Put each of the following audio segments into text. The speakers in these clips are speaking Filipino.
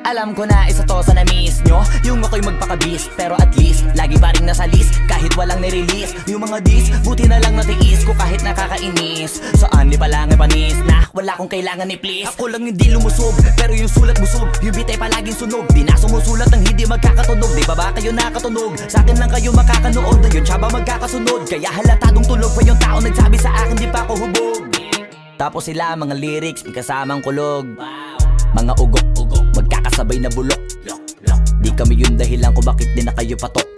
Alam ko na isa to sa na-miss nyo, yung ako'y magpakabis. Pero at least, lagi pa rin nasa list kahit walang nirelease. Yung mga dis, buti na lang natiis ko kahit nakakainis. Saan di palang panis na wala kong kailangan ni please. Ako lang hindi lumusog, pero yung sulat busog. Yung bitay palaging sunog, di na sumusulat ng hindi magkakatunog. Di ba ba kayo nakatunog? Sa akin lang kayo makakanood, na yun siya ba magkakasunod? Kaya halatadong tulog pa yung tao nagsabi sa akin di pa ako hubog. Tapos sila mga lyrics, magkasamang kulog. Mga ugok-ugok, magkakasabay na bulok. Di kami yung dahilan kung bakit di na kayo patok.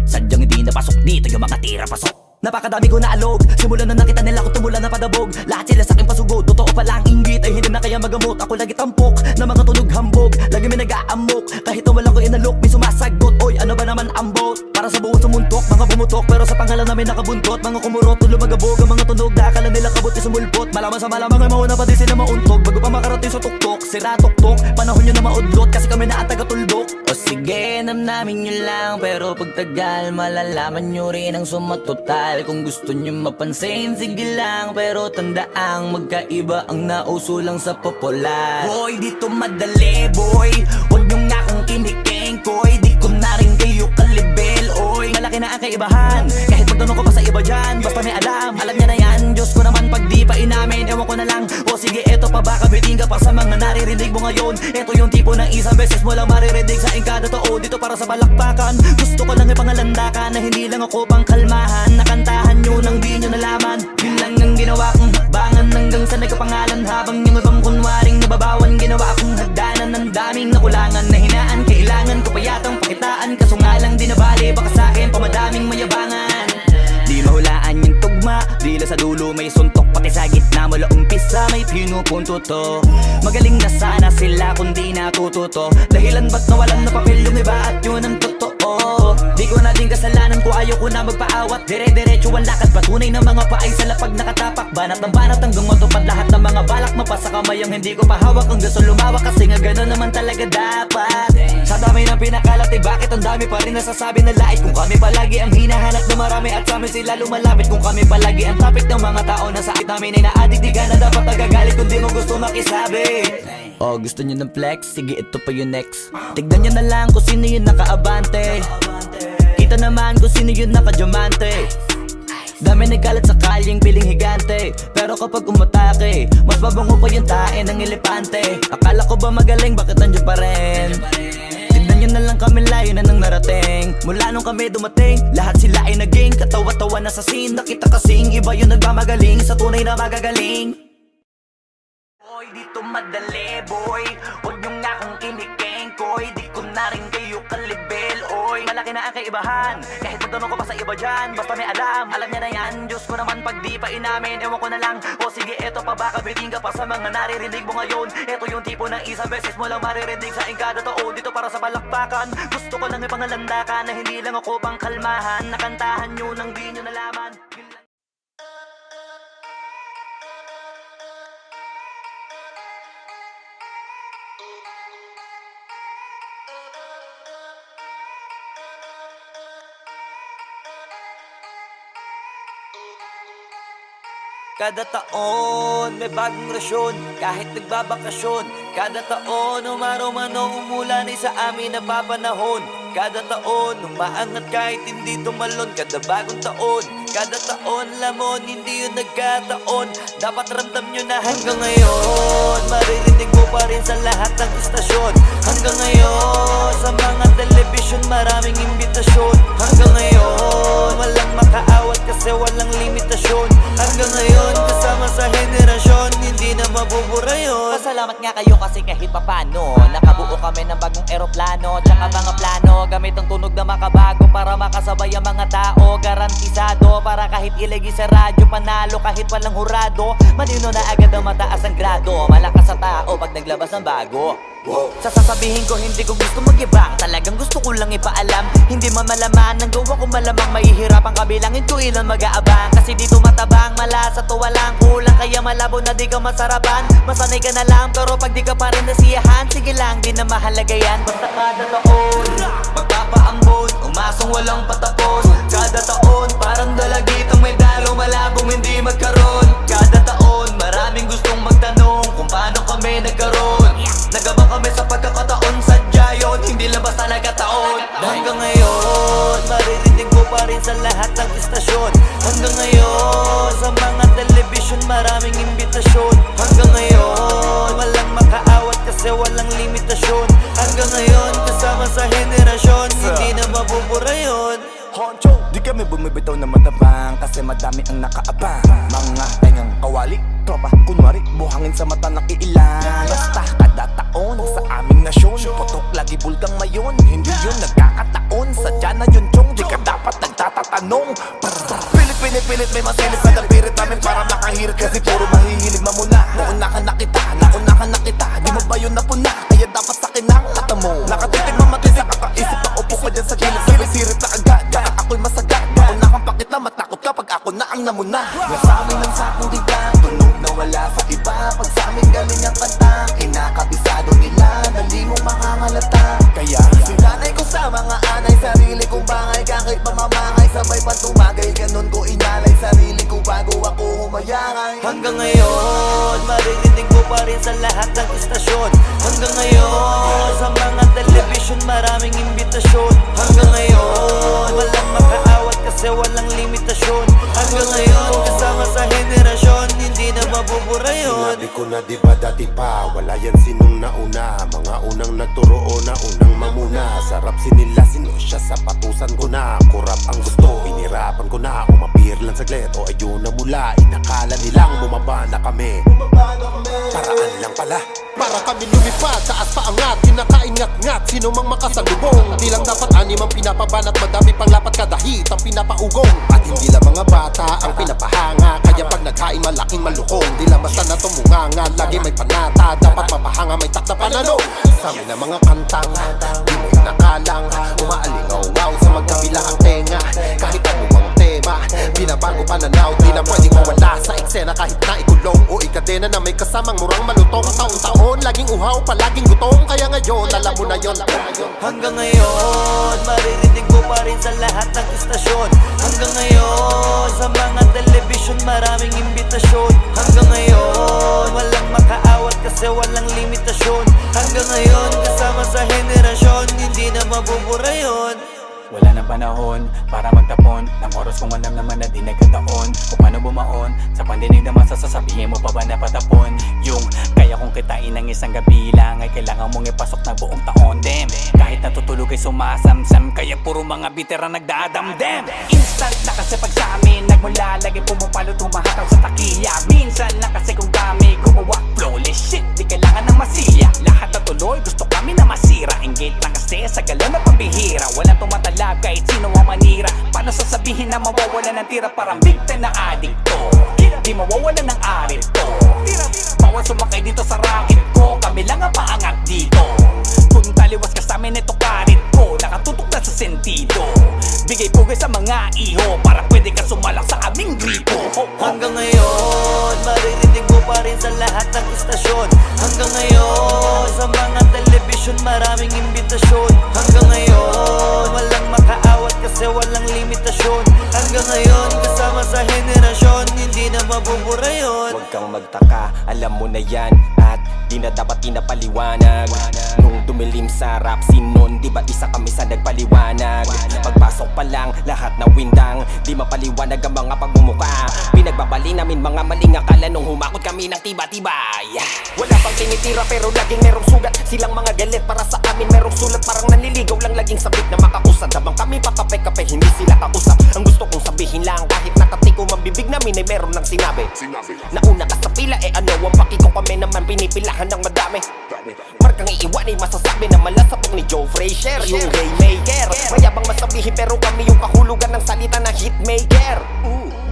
Sadyang hindi napasok dito yung mga tira pasok. Napakadami ko na alog, simulan na nakita nila ko tumulan na padabog. Lahat sila sa akin pasugod, totoo pala ang inggit ay hindi na kaya magamot. Ako lagi tampok, na mga tunog hambog. Lagi may nag-aamok, kahit na wala ko inalok. May sumasagot, oy ano ba naman ang bot? Para sa buong sumuntok, mga bumutok. Pero sa pangalan namin nakabuntot. Mga kumurot, tulo magabog ang mga tunog. Na akala nila kabot na sumulpot. Malaman sa malamang ay mauna pa din sila mauntog. Bago pa makarating sa tuktok, sira tuktok. Panahon nyo na maudlot, kasi kami na ang taga-tuldok. O sige, namnamin nyo lang, pero pagtagal malalaman nyo rin ang sumatotal. Kung gusto nyo mapansin, sige lang, pero tandaang magkaiba ang nauso lang sa popular. Boy, dito madali, boy. Huwag nyo nga akong kiniking, koy. Di ko na rin kayo kalibel, oy. Malaki na ang kaibahan, kahit magtanong ko pa sa iba dyan. Basta may alam niya na yan. Diyos ko naman pag di pa inamin, ewan ko na lang. O sige, eto pa baka biting ka pa sa mga naririnig mo ngayon. Eto yung tipo ng isang beses mo lang maririnig sa kada tao. Dito para sa balakbakan, gusto ko lang ipangalandakan na hindi lang ako pang kalmahan. Nakantahan nyo nang di nyo nalaman. Yun lang ang ginawa kong hakbangan hanggang sa nagkapangalan. Habang yung ibang kunwaring nababawan, ginawa akong hagdanan ng daming nakulangan na hinaan. Kailangan ko pa yatang pakitaan, kaso nga lang di nabali. Baka sa akin pamadaming mayabangan. Di mahulaan yung tugma, dila sa dulo may suntok. Pati sa gitna mula umpisa may pinupunto to. Magaling na sana sila kung di natututo. Dahilan ba't nawalan na papel yung iba at yun ang totoo. Di ko na din kasalanan ko, ayaw ko na magpaawat. Dire-diretso ang lakad, patunay ng mga paay sa lapag nakatapak. Banat ng banat hanggang matupad lahat ng mga balak. Mapasa kamay ang hindi ko pahawak hanggang sa lumawak. Kasi nga gano'n naman talaga dapat. Sa dami ng pinakalat eh bakit ang dami pa rin nasasabi na lait. Kung kami palagi ang hinahanap na marami at sa amin sila lumalapit. Kung kami palagi ang topic ng mga tao na sakit namin ay na-addict. Di ka na dapat nagagalit kung di mo gusto makisabi. Oh, gusto nyo ng flex? Sige, ito pa yung next. Tignan nyo na lang kung sino yung nakaabante. Kita naman kung sino yung nakadiamante. Dami nagkalat sa kalyeng piling higante. Pero kapag umatake, mas mabango pa yung tae ng elepante. Akala ko ba magaling, bakit nandiyan pa rin? Tignan nyo na lang kami, layo na nang narating. Mula nung kami dumating, lahat sila ay naging katawa-tawa na sa scene. Nakita kasing iba yung nagmamagaling sa tunay na magagaling. Boy, dito madali, boy. Huwag nyo nga akong kiniking, koy. Di ko na rin kayo kalibel, oy. Malaki na ang kaibahan, kahit magtanong ko pa sa iba dyan. Basta may alam niya na yan. Diyos ko naman pag di pa inamin, ewan ko na lang. O sige, eto pa baka biting ka pa sa mga naririnig mo ngayon. Eto yung tipo ng isang beses mo lang maririnig sa kada tao. Dito para sa balakbakan, gusto ko lang ipangalandakan na hindi lang ako pang kalmahan. Nakantahan nyo nang di nyo nalaman. Kada taon may bagong rasyon, kahit nagbabakasyon. Kada taon umaraw man o umulan ay sa amin napapanahon. Kada taon umaangat kahit hindi tumalon. Kada bagong taon, kada taon lamon, hindi yun nagkataon. Dapat ramdam nyo na hanggang ngayon maririnig mo pa rin sa lahat ng istasyon. Hanggang ngayon sa mga telebisyon maraming imbitasyon. Hanggang ngayon walang makaawat kasi walang limitasyon. Hanggang ngayon kasama sa henerasyon, hindi na mabubura yun. Pasalamat nga kayo kasi kahit papano nakabuo kami ng bagong eroplano. Tsaka mga plano gamit ang tunog na makabago para makasabay ang mga tao. Garantisado para kahit ilagi sa radyo, panalo kahit walang hurado. Malino na agad ang mataas ang grado, malakas sa tao pag naglabas ng bago. Sasasabihin ko hindi ko gusto mag-ibang, talagang gusto ko lang ipaalam. Hindi man malaman, ang gawa ko malamang mahihirap ang kabilangin ko ilan mag-aabang. Kasi dito matabang, malasa to walang kulang. Kaya malabo na di ka masarapan, masanay ka na lang. Pero pag di ka pa rin nasiyahan, sige lang, di na mahalaga yan. Basta kada taon, magpapaambon, umasong walang patapos. Kada taon, parang dalagitang may dalo, malabong hindi magkaroon. Kada taon, maraming gustong magtanong kung paano kami nagkaroon. Nagabang kami sa pagkakataon. rin sa lahat ng istasyon. Hanggang ngayon, sa mga television maraming imbitasyon. Hanggang ngayon, walang makaawat kasi walang limitasyon. Hanggang ngayon, kasama sa henerasyon, hindi na mabubura yun. Honcho, di kami bumibitaw na matabang kasi madami ang nakaabang. Mga tangang kawali, tropa, kunwari, buhangin sa mata ng iilan. Basta kada taon sa aming nasyon, putok lagi bulgang mayon. Hindi yun nagkakataon, sadya na yun chong, di ka dapat nagtatatanong. Pilit may masilip sa dapirit namin para makahirit kasi puro mahihilig mamuna. Nauna ka na kita, di mo ba yun napuna? Kaya dapat sa kinang mata mo nakatitig mamati sa kakaisip, naupo ka dyan sa gilid, sirisirip na agad. Kaya ako'y masagad, nauna kang pakita, matakot ka pag ako na ang namuna. Nasamin ng sakong tigang, tunog na wala sa iba. Pag sa amin galing ang kanta, kinakabisado nila, dali mo makakalata. Kaya sinanay ko sa mga anay, sarili kong bangay, kahit pamamangay, sabay pantumagay, ganun ko inalay sarili ko bago ako humayangay. Hanggang ngayon, maririnig mo pa rin sa lahat ng istasyon. Hanggang ngayon, sa mga television maraming imbitasyon. Hanggang ngayon, walang makaawat kasi walang limitasyon. Hanggang ngayon, kasama sa henerasyon, hindi na mabubura yun. Sinabi ko na diba dati pa, wala yan sinong nauna. Mga unang nagturo o na unang mamuna. Sarap sinila, sino siya sa patusan ko na. Kurap ang gusto, inirapan ko na. Umapir lang saglit o ayun na mula. Inakala nilang bumaba na kami, paraan lang pala. Para kami lumipad, taas paangat, kinakaingat-ngat, sino mang makasalubong. Di lang dapat anim ang pinapabanat, madami pang lapat kada hit ang pinapaugong. At hindi lang mga bata ang pinapahanga, kaya pag nagkain malaking malukong. Di lang basta na tumunganga, lagi may panata, dapat mapahanga, may takta panalo. Sa amin ang mga kantang, di mo inakalang, umaalingaw-ngaw sa magkabila ang tenga. Kahit anumang tema, binabago pananaw, di na pwedeng mawala sa eksena. Kahit na ikulong o ikadena na may kasamang murang malutong. Taon-taon, laging uhaw, palaging gutom. Kaya ngayon, alam mo na yon. Hanggang ngayon, maririnig mo pa rin sa lahat ng istasyon. Hanggang ngayon, sa mga television maraming imbitasyon. Hanggang ngayon, walang makaawat kasi walang limitasyon. Hanggang ngayon, kasama sa henerasyon, hindi na mabubura yun. Wala nang panahon para magtapon ng oras kung alam naman na di nagkataon. Kung paano bumaon sa pandinig naman sasabihin mo pa ba na patapon. Yung kaya kong kitain ng isang gabi lang ay kailangan mong ipasok na buong taon. Damn, kahit natutulog ay sumasamsam, kaya puro mga bitera nagdadamdam. Instant na kasi pag sa amin nagmula, lagi pumapalo tumahatang sa takiya. Minsan na kasi kung kami gumawa flawless shit, di kailangan ng masilya. Lahat na tuloy gusto kami na masira. Engage na kasi sa galaw na pambihira. Wala tumatalab kahit sino ang manira. Paano sasabihin na mawawala ng tira? Parang bigta na adikto, di mawawala ng arit to. Bawal sumakay dito sa racket ko, kami lang ang paangat dito. Kung taliwas ka sa amin ito karit ko, nakatutok na sa sentido. Bigay pugay sa mga iho para pwede ka sumalak sa aming gripo. Hanggang ngayon, maririnig mo pa rin sa lahat ng istasyon. Hanggang ngayon, sa mga television maraming imbitasyon. Hanggang ngayon, walang makaawat kasi walang limitasyon. Hanggang ngayon, kasama sa henerasyon, hindi na mabubura yun. Huwag kang magtaka, alam mo na yan. At di na dapat pinapaliwanag. Nung dumilim sa rap scene nun, di ba isa kami sa nagpaliwanag. Pagpasok pa lang, lahat na windang, di mapaliwanag ang mga pagmumuka. Pinagbabali namin mga maling akala nung humakot kami ng tiba-tibay. Wala pang tinitira pero laging merong sugat. Silang mga galit para sa amin merong sulat. Parang nanliligaw lang laging sabik na makausad. Habang kami pakape-kape, hindi sila kausap. Ang gusto kong sabihin lang, kahit nakatikom ang bibig namin ay meron ng sinabi. Nauna ka sa pila, ano ang pakiko, kami naman pinipilahan ng madami. Markang iiwan ay masasabi na malasapok ni Joe Frazier, yung Haymaker. Mayabang masabihin pero kami yung kahulugan ng salita na hitmaker.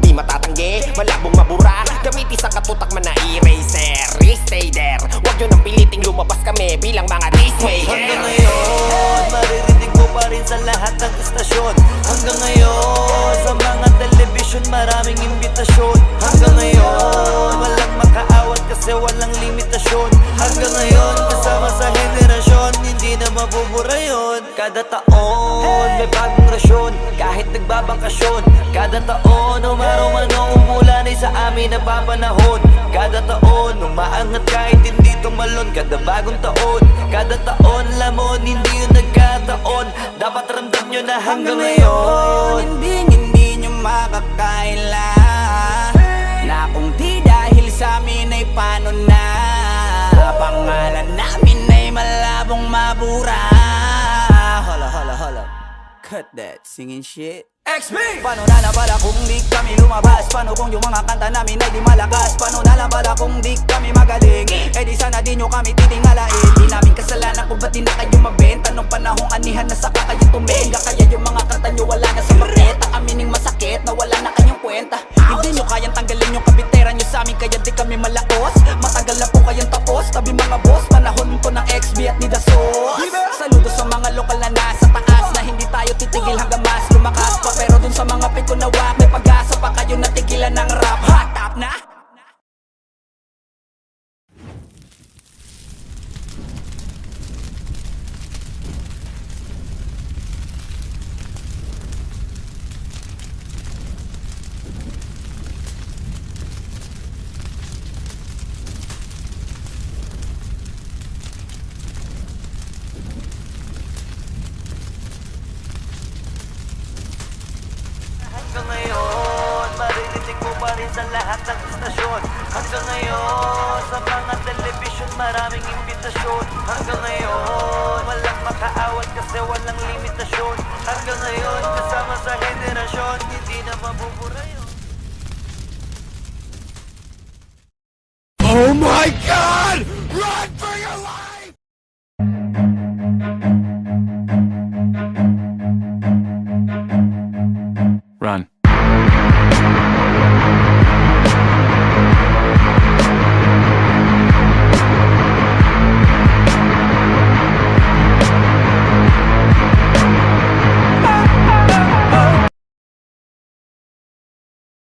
Di matatanggi, malabong mabura, gamitin sa katutak man na eraser. Stay there, huwag nyo nang piliting lumabas kami bilang mga dismaker. Hanggang ngayon, maririnig mo pa rin sa lahat ng istasyon. Hanggang ngayon, sa mga television maraming imbitasyon. Hanggang ngayon, walang makaawat kasi walang limitasyon. Hanggang ngayon, kasama sa henerasyon, hindi na mabubura yun. Kada taon, may bagong rasyon kahit nagbabakasyon. Kada taon, umaraw man o umulan ay sa amin napapanahon. Kada taon, umaangat kahit hindi tumalon. Kada bagong taon, kada taon, lamon, hindi yun nagkataon. Dapat ramdam nyo na hanggang ngayon hindi nyo makakaila na kung di dahil sa amin ay paano na. Pangalan namin ay malabong mabura. Hala, cut that singing shit. XB! Paano na lang pala kung di kami lumabas? Paano kung yung mga kanta namin ay di malakas? Paano na lang pala kung di kami magaling? Eh di sana di nyo kami titingalain. Di namin kasalanan kung ba't di na kayo mabenta. Nung panahong anihan na saka kayo tumenga. Kaya yung mga kanta nyo wala na sa maketa. Amining masakit na wala na kayong kwenta. Hindi nyo kayang tanggalin yung kapitera nyo sa amin. Kaya di kami malaos. Matagal na po kayong tapos. Tabi mga boss, panahon ko ng XB at ni The Sauce. Saludo sa mga lokal na nasa taas, na hindi tayo titigil hanggang mas lumakas pa. Pero dun sa mga pito na wak, may pag-asa pa kayo natigilan ng rap. Hot top na! Hanggang ngayon, maririnig mo pa rin sa lahat ng istasyon. Hanggang ngayon, sa mga telebisyon maraming imbitasyon. Hanggang ngayon, walang makaawat kasi walang limitasyon. Hanggang ngayon, kasama sa henerasyon, hindi na mabubura yun.